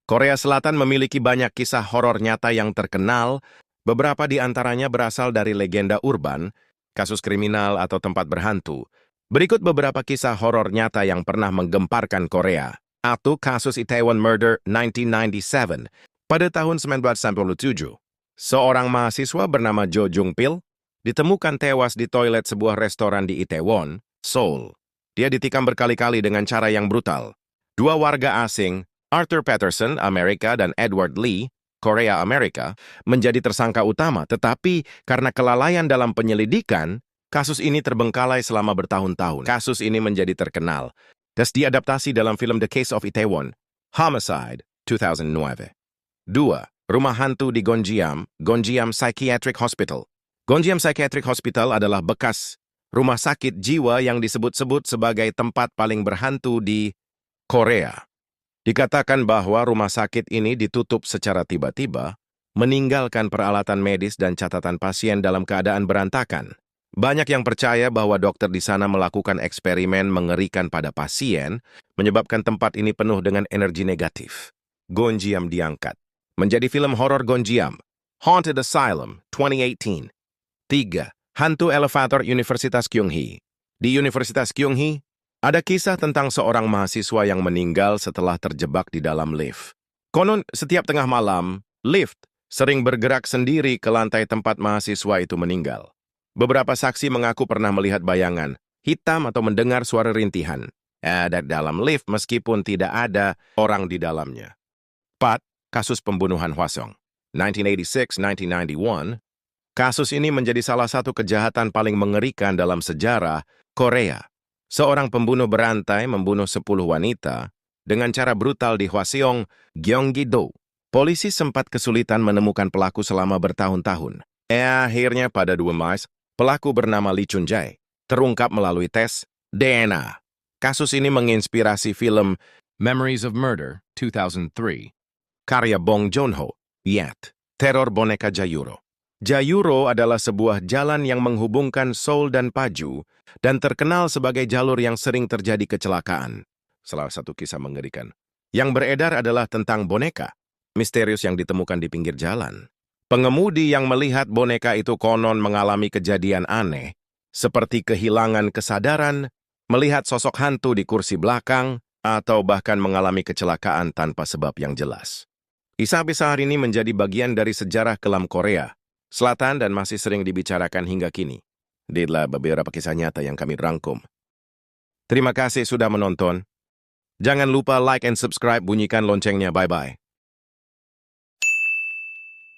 Korea Selatan memiliki banyak kisah horor nyata yang terkenal, beberapa di antaranya berasal dari legenda urban, kasus kriminal atau tempat berhantu. Berikut beberapa kisah horor nyata yang pernah menggemparkan Korea. 1. Kasus Itaewon Murder 1997. Pada tahun 1997, seorang mahasiswa bernama Jo Jung Pil ditemukan tewas di toilet sebuah restoran di Itaewon, Seoul. Dia ditikam berkali-kali dengan cara yang brutal. Dua warga asing, Arthur Patterson, Amerika, dan Edward Lee, Korea Amerika, menjadi tersangka utama, tetapi karena kelalaian dalam penyelidikan, kasus ini terbengkalai selama bertahun-tahun. Kasus ini menjadi terkenal dan diadaptasi dalam film The Case of Itaewon, Homicide, 2009. 2. Rumah hantu di Gonjiam, Gonjiam Psychiatric Hospital. Gonjiam Psychiatric Hospital adalah bekas rumah sakit jiwa yang disebut-sebut sebagai tempat paling berhantu di Korea. Dikatakan bahwa rumah sakit ini ditutup secara tiba-tiba, meninggalkan peralatan medis dan catatan pasien dalam keadaan berantakan. Banyak yang percaya bahwa dokter di sana melakukan eksperimen mengerikan pada pasien, menyebabkan tempat ini penuh dengan energi negatif. Gonjiam diangkat menjadi film horor Gonjiam, Haunted Asylum, 2018. 3. Hantu Elevator Universitas Kyunghee. Di Universitas Kyunghee, ada kisah tentang seorang mahasiswa yang meninggal setelah terjebak di dalam lift. Konon, setiap tengah malam, lift sering bergerak sendiri ke lantai tempat mahasiswa itu meninggal. Beberapa saksi mengaku pernah melihat bayangan hitam atau mendengar suara rintihan dari dalam lift meskipun tidak ada orang di dalamnya. 4. Kasus pembunuhan Hwasong, 1986-1991. Kasus ini menjadi salah satu kejahatan paling mengerikan dalam sejarah Korea. Seorang pembunuh berantai membunuh 10 wanita dengan cara brutal di Hwaseong, Gyeonggi-do. Polisi sempat kesulitan menemukan pelaku selama bertahun-tahun. Akhirnya pada 2 Maret, pelaku bernama Lee Chun-jae terungkap melalui tes DNA. Kasus ini menginspirasi film Memories of Murder, 2003. Karya Bong Joon-ho, Yat, Teror Boneka Jayuro. Jayuro adalah sebuah jalan yang menghubungkan Seoul dan Paju dan terkenal sebagai jalur yang sering terjadi kecelakaan. Salah satu kisah mengerikan yang beredar adalah tentang boneka misterius yang ditemukan di pinggir jalan. Pengemudi yang melihat boneka itu konon mengalami kejadian aneh, seperti kehilangan kesadaran, melihat sosok hantu di kursi belakang, atau bahkan mengalami kecelakaan tanpa sebab yang jelas. Kisah-kisah ini menjadi bagian dari sejarah kelam Korea Selatan dan masih sering dibicarakan hingga kini. Inilah beberapa kisah nyata yang kami rangkum. Terima kasih sudah menonton. Jangan lupa like and subscribe, bunyikan loncengnya. Bye-bye.